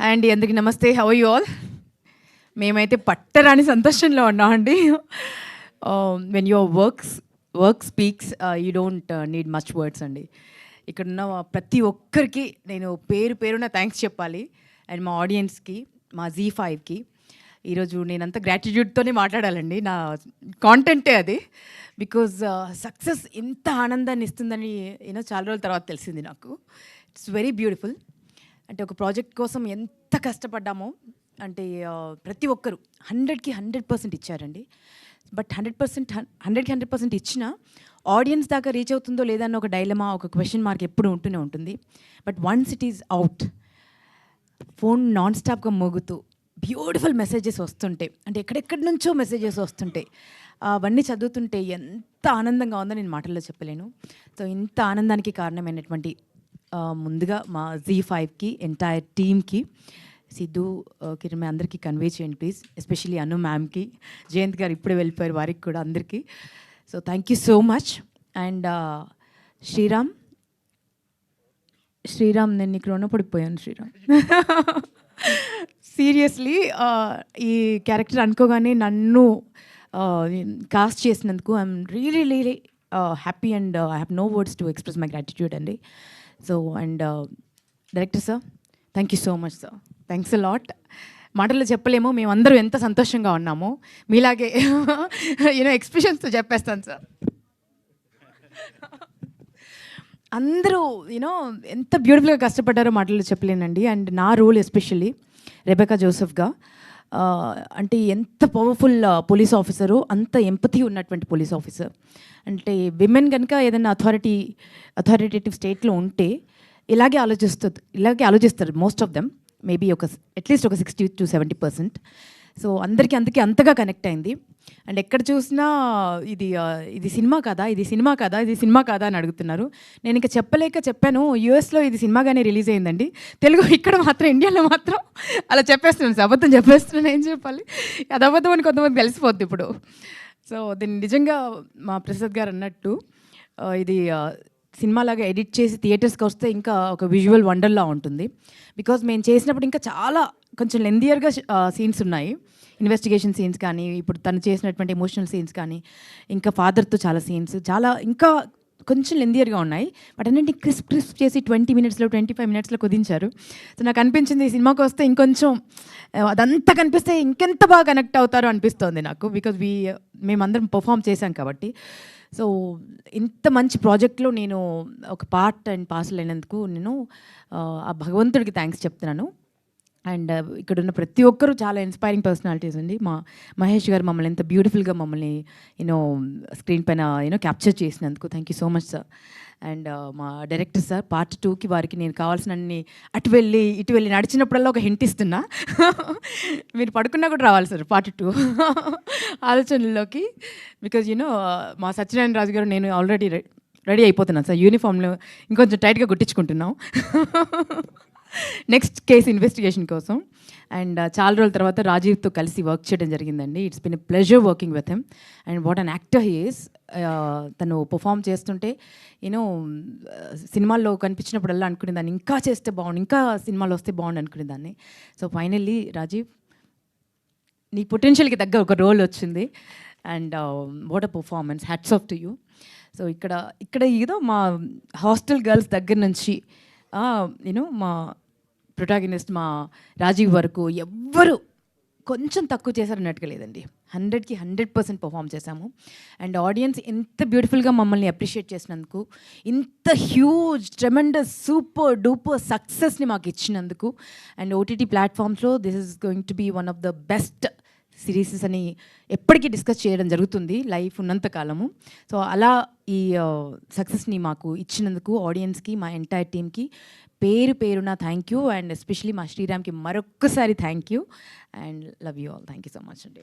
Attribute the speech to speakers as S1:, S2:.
S1: And అందరికి నమస్తే. How you all? మేమైతే పట్టరాని సంతోషంలో ఉన్నామండి. When your work speaks you don't need much words అండి. ఇక్కడున్న ప్రతి ఒక్కరికి నేను పేరున థ్యాంక్స్ చెప్పాలి. అండ్ మా ఆడియన్స్కి, మా Z5కి ఈరోజు నేనంతా గ్రాటిట్యూడ్తోనే మాట్లాడాలండి. నా కాంటెంటే అది. బికాజ్ సక్సెస్ ఎంత ఆనందాన్ని ఇస్తుందని చాలా రోజుల తర్వాత తెలిసింది నాకు. It's very beautiful. అంటే ఒక ప్రాజెక్ట్ కోసం ఎంత కష్టపడ్డామో అంటే ప్రతి ఒక్కరు 100కి 100% ఇచ్చారండి. బట్ 100% ఇచ్చినా ఆడియన్స్ దాకా రీచ్ అవుతుందో లేదా అన్న ఒక డైలమా, ఒక క్వశ్చన్ మార్క్ ఎప్పుడు ఉంటూనే ఉంటుంది. But once it is out, phone non స్టాప్గా మోగుతూ బ్యూటిఫుల్ మెసేజెస్ వస్తుంటే, అంటే ఎక్కడెక్కడి నుంచో మెసేజెస్ వస్తుంటాయి. అవన్నీ చదువుతుంటే ఎంత ఆనందంగా ఉందో నేను మాటల్లో చెప్పలేను. సో ఇంత ఆనందానికి కారణమైనటువంటి ముందుగా మా Z5కి, ఎంటైర్ టీమ్కి, సిద్ధు, కిరణ్ అందరికీ కన్వే చేయండి ప్లీజ్. ఎస్పెషలీ అను మ్యామ్కి, జయంత్ గారు ఇప్పుడే వెళ్ళిపోయారు, వారికి కూడా అందరికీ. So thank you so much. And Sriram నేను నీకు రుణపడిపోయాను శ్రీరామ్. సీరియస్లీ ఈ క్యారెక్టర్ అనుకోగానే నన్ను కాస్ట్ చేసినందుకు I'm really happy and I have no words to express my gratitude అండి. So and director sir, thank you so much sir. Thanks a lot. మాటల్లో చెప్పలేమో మేమందరం ఎంత సంతోషంగా ఉన్నామో. మీలాగే ఎక్స్ప్రెషన్స్తో చెప్పేస్తాను సార్. అందరూ ఎంత బ్యూటిఫుల్గా కష్టపడ్డారో మాటల్లో చెప్పలేనండి. అండ్ నా రోల్ ఎస్పెషల్లీ రెబెకా జోసెఫ్గా, అంటే ఎంత పవర్ఫుల్ పోలీస్ ఆఫీసరు, అంత ఎంపతి ఉన్నటువంటి పోలీస్ ఆఫీసర్. అంటే విమెన్ కనుక ఏదైనా అథారిటేటివ్ స్టేట్లో ఉంటే ఇలాగే ఆలోచిస్తారు most of them. Maybe at least ఒక 60 to 70%. సో అందరికీ అందుకే అంతగా కనెక్ట్ అయింది. అండ్ ఎక్కడ చూసినా ఇది సినిమా కాదా అని అడుగుతున్నారు. నేను ఇంకా చెప్పాను, యూఎస్లో ఇది సినిమాగానే రిలీజ్ అయిందండి, తెలుగు ఇక్కడ మాత్రం, ఇండియాలో మాత్రం అలా చెప్పేస్తున్నాను సార్. అబద్ధం చెప్పేస్తున్నాను, ఏం చెప్పాలి, అది అబద్ధం అని కొంతమంది తెలిసిపోద్ది ఇప్పుడు. సో దీన్ని నిజంగా మా ప్రసాద్ గారు అన్నట్టు ఇది సినిమాలాగా ఎడిట్ చేసి థియేటర్స్కి వస్తే ఇంకా ఒక విజువల్ వండర్లా ఉంటుంది. బికాజ్ మేము చేసినప్పుడు ఇంకా చాలా కొంచెం లెందియర్గా సీన్స్ ఉన్నాయి, ఇన్వెస్టిగేషన్ సీన్స్ కానీ, ఇప్పుడు తను చేసినటువంటి ఎమోషనల్ సీన్స్ కానీ, ఇంకా ఫాదర్తో చాలా సీన్స్ చాలా ఇంకా కొంచెం లెందియర్గా ఉన్నాయి. బట్ అన్నింటి క్రిస్ప్ చేసి 20 minutesలో 25 minutesలో కుదించారు. సో నాకు అనిపించింది ఈ సినిమాకి వస్తే ఇంకొంచెం అదంతా కనిపిస్తే ఇంకెంత బాగా కనెక్ట్ అవుతారో అనిపిస్తోంది నాకు. బికాజ్ మేమందరం పర్ఫామ్ చేశాం కాబట్టి. సో ఇంత మంచి ప్రాజెక్ట్లో నేను ఒక పార్ట్ అండ్ పార్సల్ అయినందుకు నేను ఆ భగవంతుడికి థ్యాంక్స్ చెప్తున్నాను. అండ్ ఇక్కడున్న ప్రతి ఒక్కరూ చాలా ఇన్స్పైరింగ్ పర్సనాలిటీస్ అండి. మా మహేష్ గారు మమ్మల్ని ఎంత బ్యూటిఫుల్గా మమ్మల్ని స్క్రీన్ పైన క్యాప్చర్ చేసినందుకు thank you so much sir. And మా డైరెక్టర్ సార్, పార్ట్ 2కి వారికి నేను కావాల్సినన్ని ఇటు వెళ్ళి నడిచినప్పుడల్లా ఒక హింట్ ఇస్తున్నా. మీరు పడుకున్నా కూడా రావాలి సార్ పార్ట్ 2 ఆలోచనల్లోకి. బికాజ్ మా సత్యనారాయణ రాజు గారు నేను ఆల్రెడీ రెడీ అయిపోతున్నాను సార్. యూనిఫామ్లో ఇంకొంచెం టైట్గా గుట్టించుకుంటున్నాం నెక్స్ట్ కేసు ఇన్వెస్టిగేషన్ కోసం. అండ్ చాలా రోజుల తర్వాత రాజీవ్తో కలిసి వర్క్ చేయడం జరిగిందండి. It's been a pleasure working with him. And what an actor he is. తను పర్ఫామ్ చేస్తుంటే సినిమాల్లో కనిపించినప్పుడల్లా అనుకునేదాన్ని ఇంకా చేస్తే బాగుండు, ఇంకా సినిమాలో వస్తే బాగుండు అనుకునేదాన్ని. సో ఫైనల్లీ రాజీవ్, నీ పొటెన్షియల్కి తగ్గ ఒక రోల్ వచ్చింది. And what a performance, hats off to you. So ఇక్కడ మా హాస్టల్ గర్ల్స్ దగ్గర నుంచి మా ప్రొటాగనిస్ట్ మా రాజీవ్ వరకు ఎవ్వరు కొంచెం తక్కువ చేశారన్నట్టుగా లేదండి. 100కి 100% పర్ఫామ్ చేశాము. అండ్ ఆడియన్స్ ఎంత బ్యూటిఫుల్గా మమ్మల్ని అప్రిషియేట్ చేసినందుకు, ఇంత హ్యూజ్ ట్రెమెండస్ సూపర్ డూపర్ సక్సెస్ని మాకు ఇచ్చినందుకు, అండ్ OTT ప్లాట్ఫామ్స్లో this is going to be one of the best series అని ఎప్పటికీ డిస్కస్ చేయడం జరుగుతుంది లైఫ్ ఉన్నంత కాలము. సో అలా ఈ సక్సెస్ని మాకు ఇచ్చినందుకు ఆడియన్స్కి, మా ఎంటైర్ టీమ్కి పేరున థ్యాంక్ యూ. అండ్ ఎస్పెషలీ మా శ్రీరామ్కి మరొక్కసారి thank you. And love you all. Thank you so much అండి.